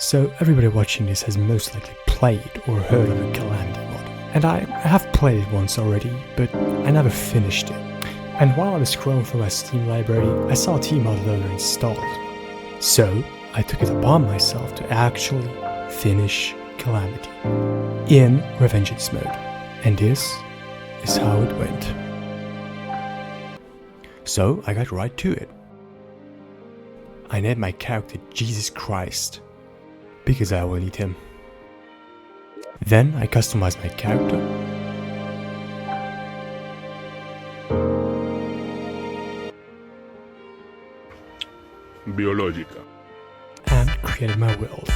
So everybody watching this has most likely played or heard of a Calamity mod. And I have played it once already, but I never finished it. And while I was scrolling through my Steam library, I saw a Tmod loader installed. So I took it upon myself to actually finish Calamity in Revengeance mode. And this is how it went. So I got right to it. I named my character Jesus Christ, because I will need him. Then I customized my character. Biologica. And created my world.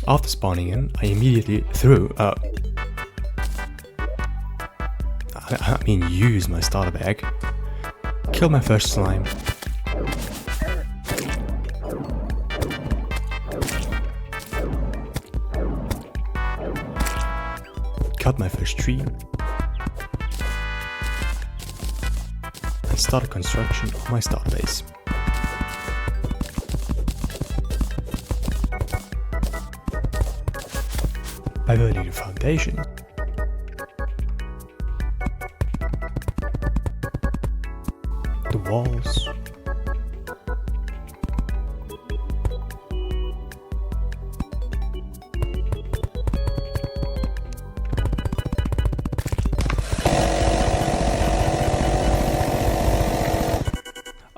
After spawning in, I immediately used my starter bag, killed my first slime, cut my first tree, and started construction of my starter base. By building the foundation, the walls,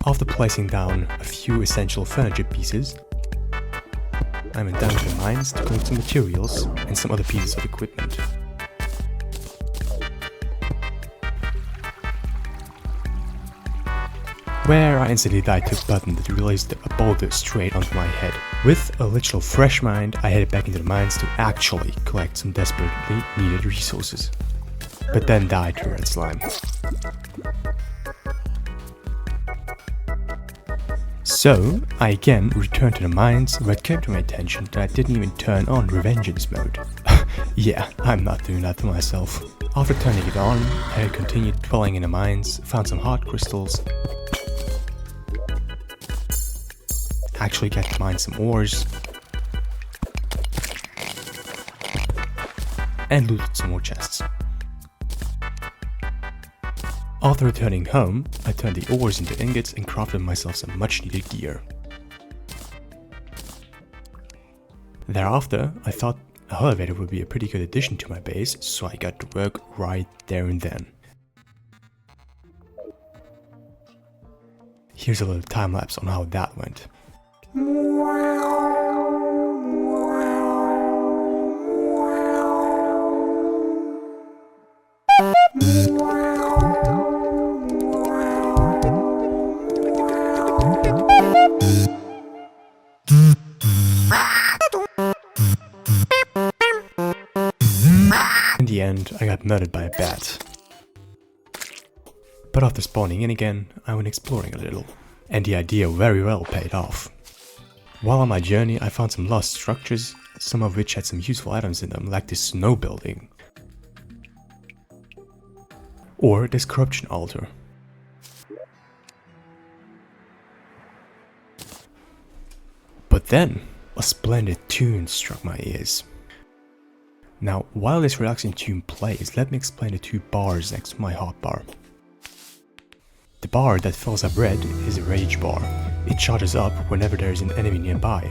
after placing down a few essential furniture pieces, I went down to the mines to collect some materials and some other pieces of equipment. Where I instantly died to a button that released a boulder straight onto my head. With a literal fresh mind, I headed back into the mines to actually collect some desperately needed resources. But then died to red slime. So, I again returned to the mines, where it came to my attention that I didn't even turn on Revengeance mode. Yeah, I'm not doing that to myself. After turning it on, I continued dwelling in the mines, found some hard crystals, actually got to mine some ores, and looted some more chests. After returning home, I turned the ores into ingots and crafted myself some much needed gear. Thereafter, I thought a elevator would be a pretty good addition to my base, so I got to work right there and then. Here's a little time lapse on how that went. In the end, I got murdered by a bat. But after spawning in again, I went exploring a little, and the idea very well paid off. While on my journey, I found some lost structures, some of which had some useful items in them, like this snow building, or this corruption altar. But then, a splendid tune struck my ears. Now, while this relaxing tune plays, let me explain the two bars next to my hotbar. The bar that fills up red is a rage bar. It charges up whenever there is an enemy nearby.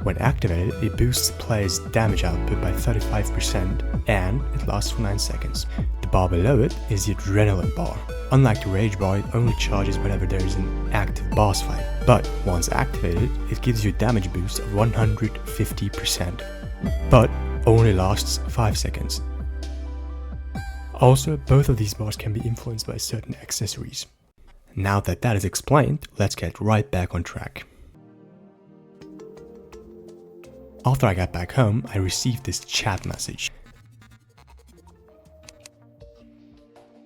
When activated, it boosts the player's damage output by 35% and it lasts for 9 seconds. The bar below it is the adrenaline bar. Unlike the rage bar, it only charges whenever there is an active boss fight. But once activated, it gives you a damage boost of 150%. But only lasts 5 seconds. Also, both of these bars can be influenced by certain accessories. Now that that is explained, let's get right back on track. After I got back home, I received this chat message.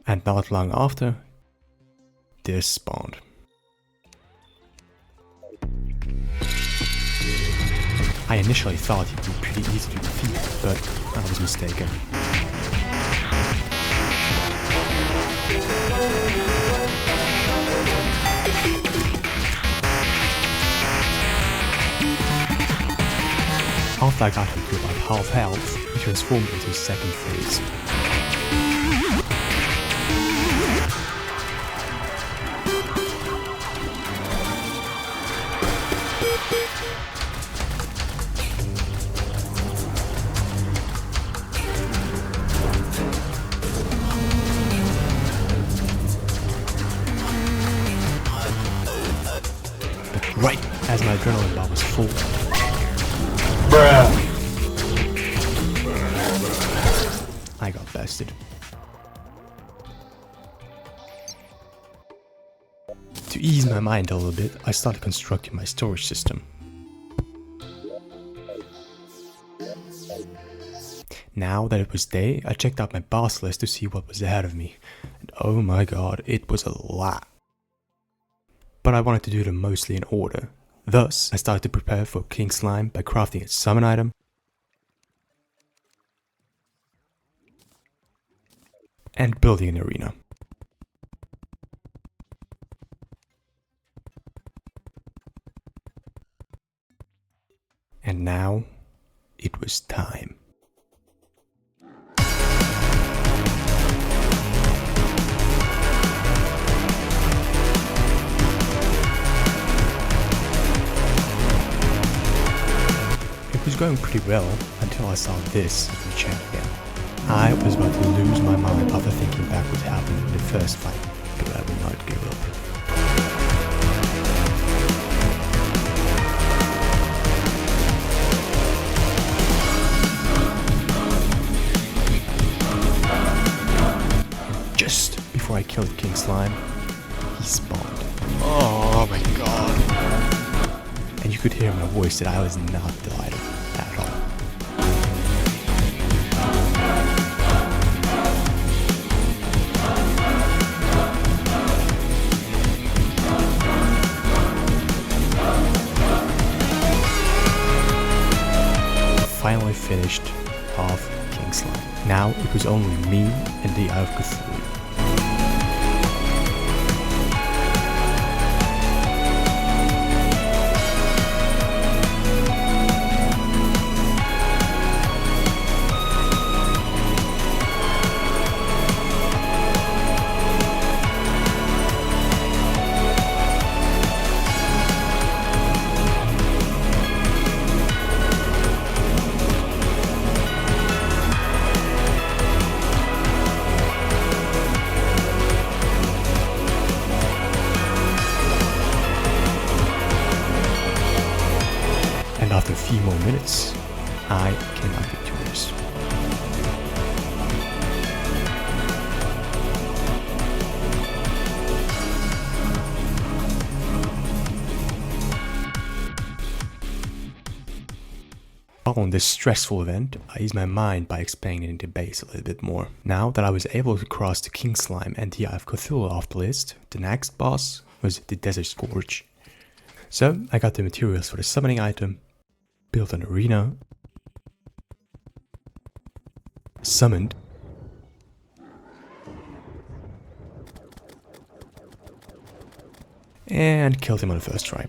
And not long after, this spawned. I initially thought it would be pretty easy to defeat, but I was mistaken. After I got him to about half health, he transformed into his second phase. Right as my adrenaline bar was full. Bruh. I got bested. To ease my mind a little bit, I started constructing my storage system. Now that it was day, I checked out my boss list to see what was ahead of me. And oh my god, it was a lot. But I wanted to do them mostly in order. Thus, I started to prepare for King Slime by crafting a summon item, and building an arena. And now, it was time. It was going pretty well until I saw this in the chat again. I was about to lose my mind after thinking back what happened in the first fight, but I will not give up. And just before I killed King Slime, he spawned. Oh my god. And you could hear in my voice that I was not delighted at all. Finally finished off King Slime. Now it was only me and the Eye of Cthulhu. After a few more minutes, I came out victorious. Following this stressful event, I eased my mind by expanding the base a little bit more. Now that I was able to cross the King Slime and the Eye of Cthulhu off the list, the next boss was the Desert Scourge. So I got the materials for the summoning item, built an arena, summoned, and killed him on the first try.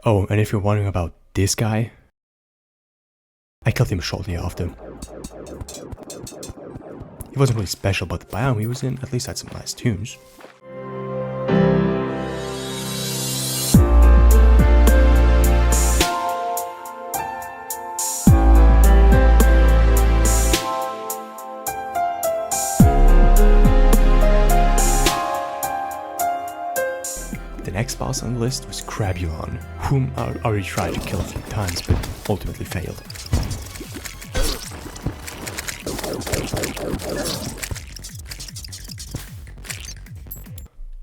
Oh, and if you're wondering about this guy, I killed him shortly after. He wasn't really special, but the biome he was in at least had some nice tunes. The next boss on the list was Crabulon, whom I already tried to kill a few times but ultimately failed.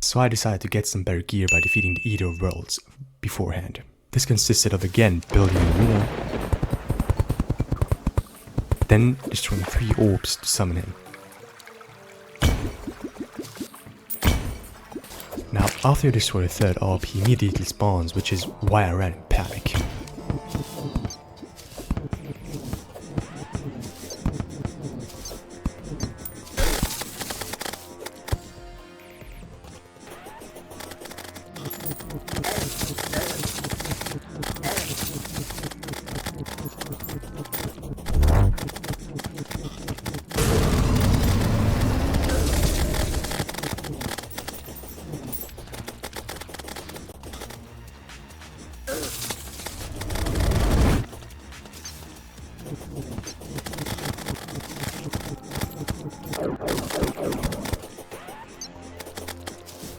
So I decided to get some better gear by defeating the Eater of Worlds beforehand. This consisted of again building a arena, then destroying 3 orbs to summon him. Now, after you destroy the 3rd orb, he immediately spawns, which is why I ran in panic.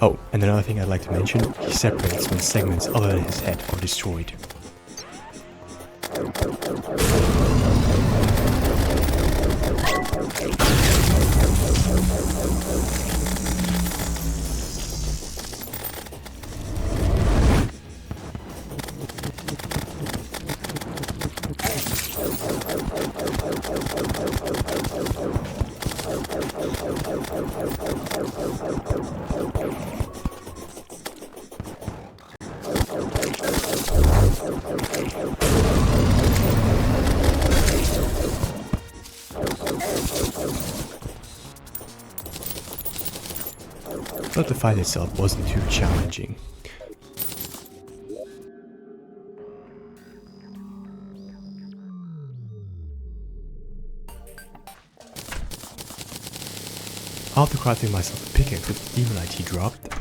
Oh, and another thing I'd like to mention, he separates when segments other than his head are destroyed. But the fight itself wasn't too challenging. After crafting myself a pickaxe with Calamity dropped,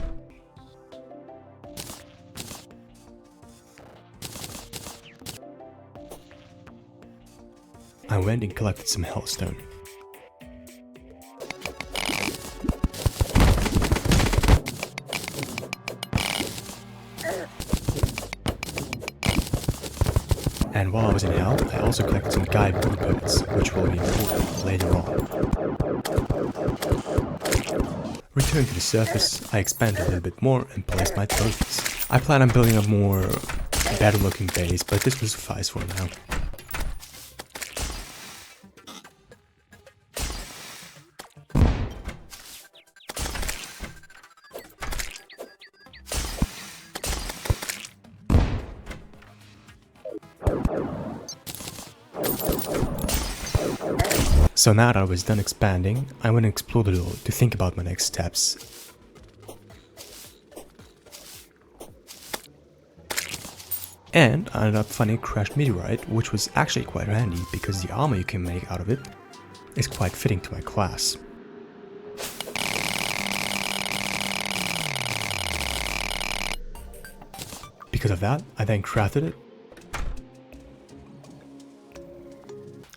I went and collected some hellstone. And while I was in hell, I also collected some guide blueprints, which will be important later on. Returning to the surface, I expanded a little bit more and placed my trophies. I plan on building a more better looking base, but this will suffice for now. So now that I was done expanding, I went and explored a little to think about my next steps. And I ended up finding a crashed meteorite, which was actually quite handy because the armor you can make out of it is quite fitting to my class. Because of that, I then crafted it,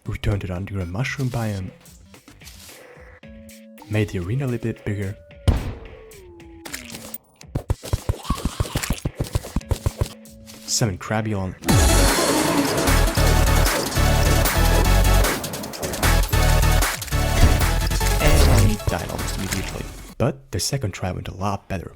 returned to the underground mushroom biome, made the arena a little bit bigger, summoned Crabulon, and he died almost immediately. But the second try went a lot better.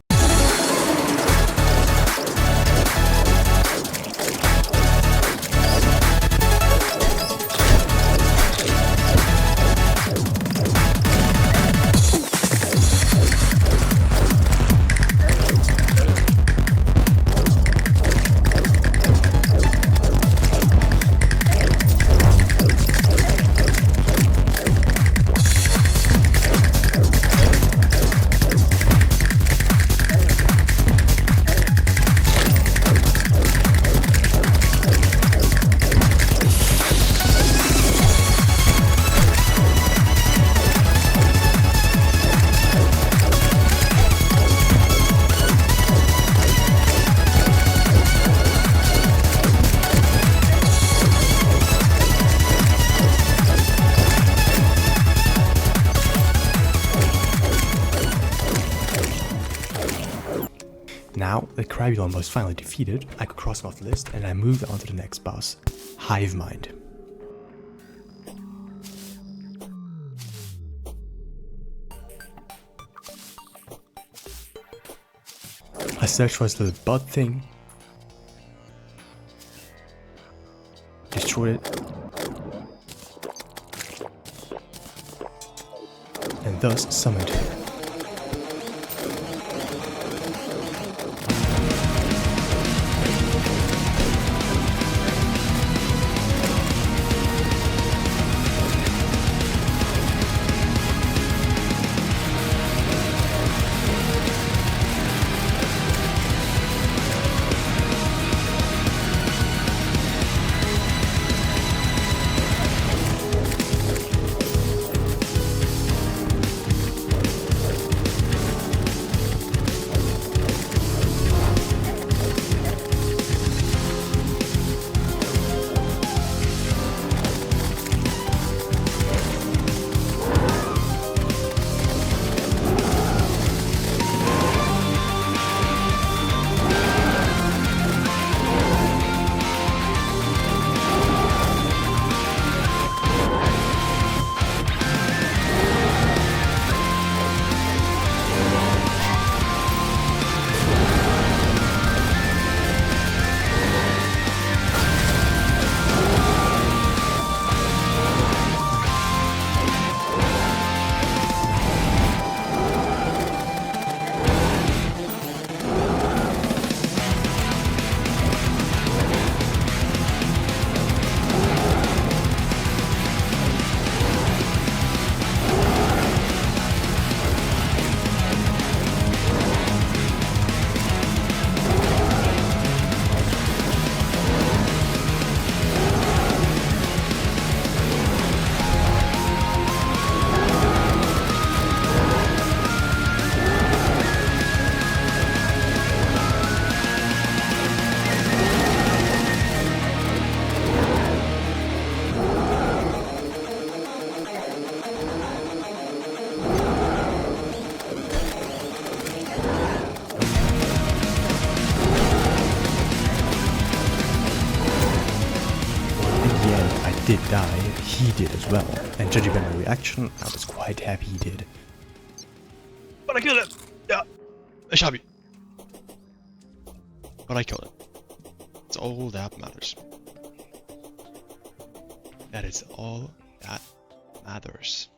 Now that Crabulon was finally defeated, I could cross him off the list and I moved on to the next boss, Hive Mind. I searched for this little bud thing, destroyed it, and thus summoned him. did die, he did as well. And judging by my reaction, I was quite happy he did. But I killed it! Yeah! I shot me. But I killed it. It's all that matters. That is all that matters.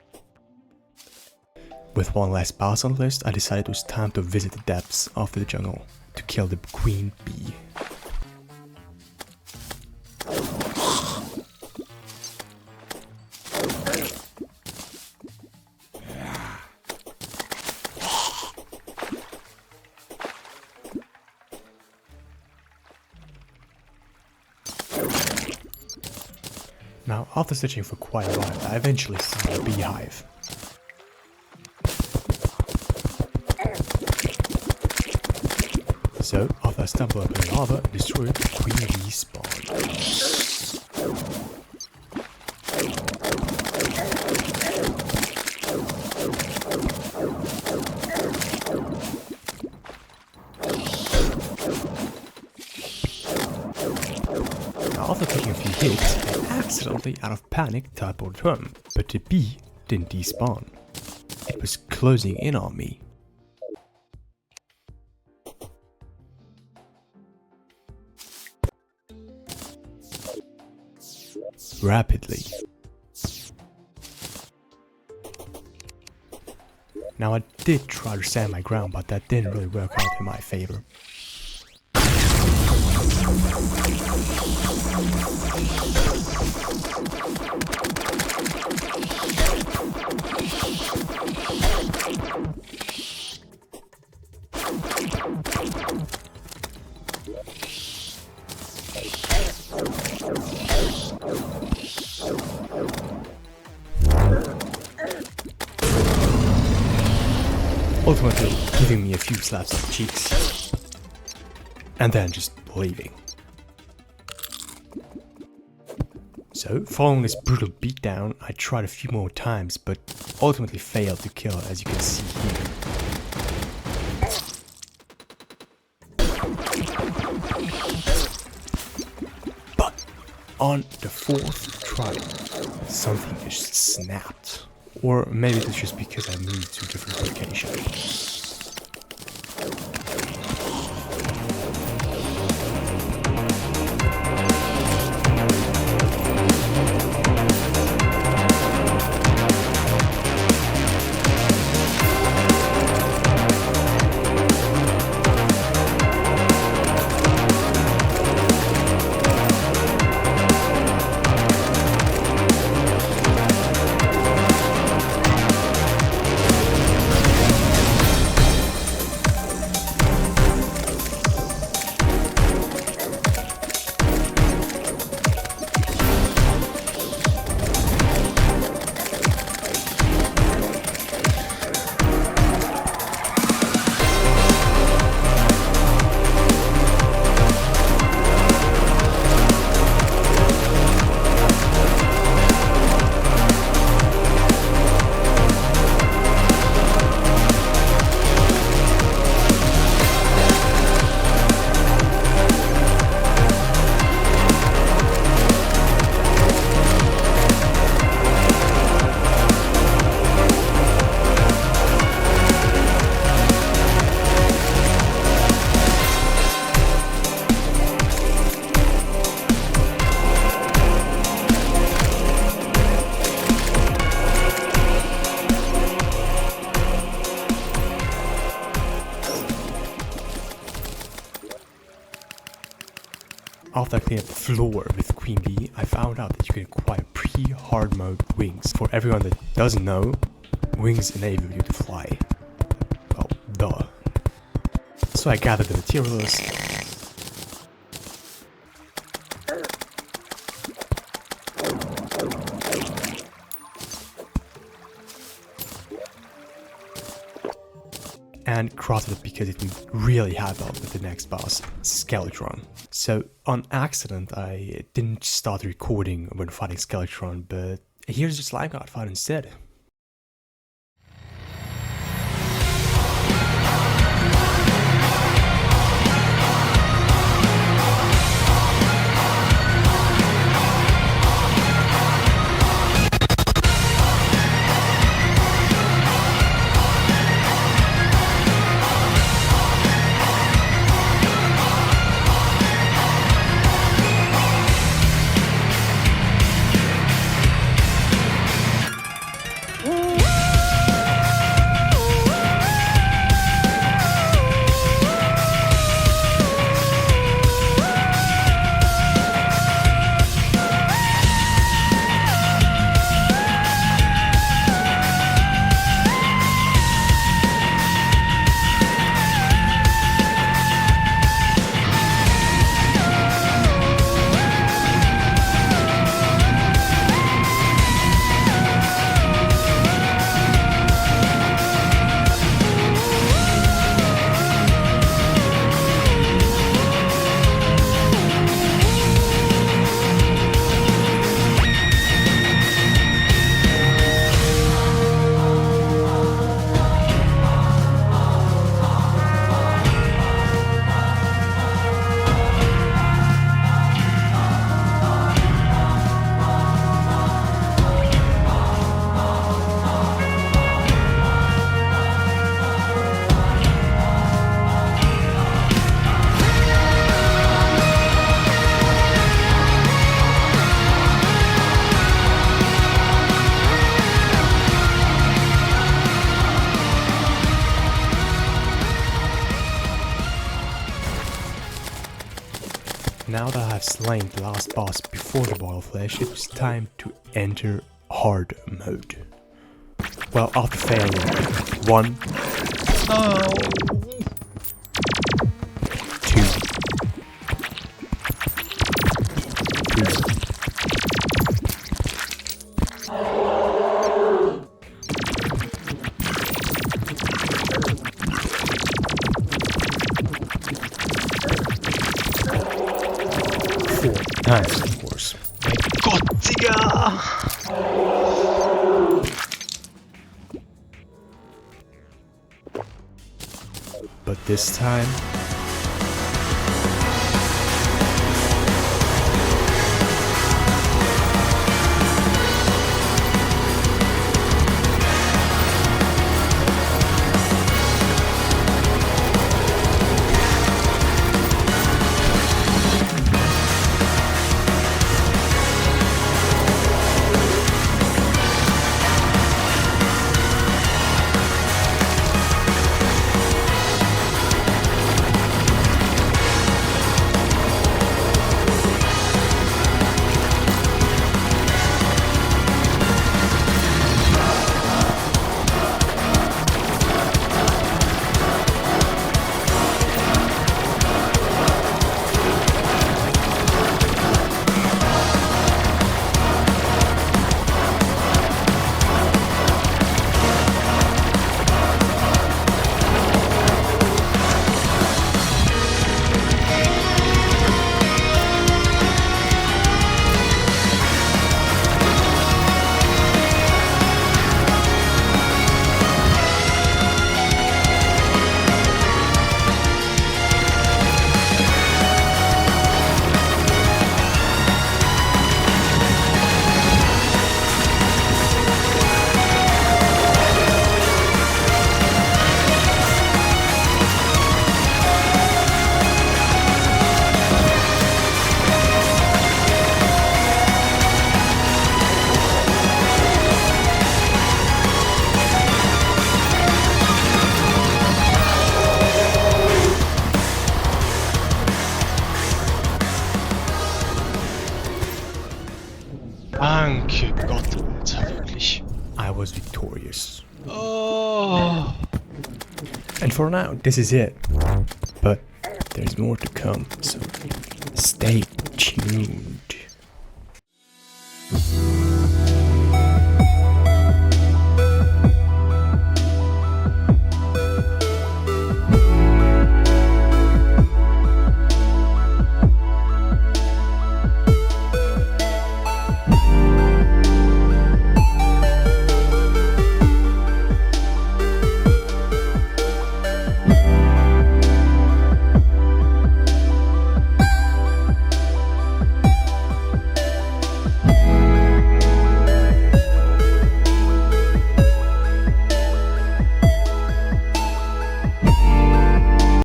With one last boss on the list, I decided it was time to visit the depths of the jungle to kill the queen bee. Now, after searching for quite a while, I eventually found a beehive. So, after I stumbled upon the lava and destroyed, the queen bee spawned. Now, after taking a few hits, I accidentally, out of panic, teleported home, but the bee didn't despawn. It was closing in on me. Rapidly. Now I did try to stand my ground, but that didn't really work out in my favor. Ultimately giving me a few slaps on the cheeks, and then just leaving. So, following this brutal beatdown, I tried a few more times, but ultimately failed to kill her, as you can see here. But on the fourth try, something just snapped. Or maybe it's just because I moved to a different location. After I cleaned up the floor with Queen Bee, I found out that you can acquire pre-hard mode wings. For everyone that doesn't know, wings enable you to fly. Well, duh. So I gathered the materials, and crafted it because it would really help out with the next boss, Skeletron. So on accident I didn't start recording when fighting Skeletron, but here's the slime god fight instead. Now that I have slain the last boss before the ball of flesh, it's time to enter hard mode. Well, after failing 1, Oh. 2, 3, 4 times, of course. Gott, Digga! But this time, Danke Gott, Alter, wirklich. I was victorious. Oh. And for now, this is it. But there's more to come, so stay tuned.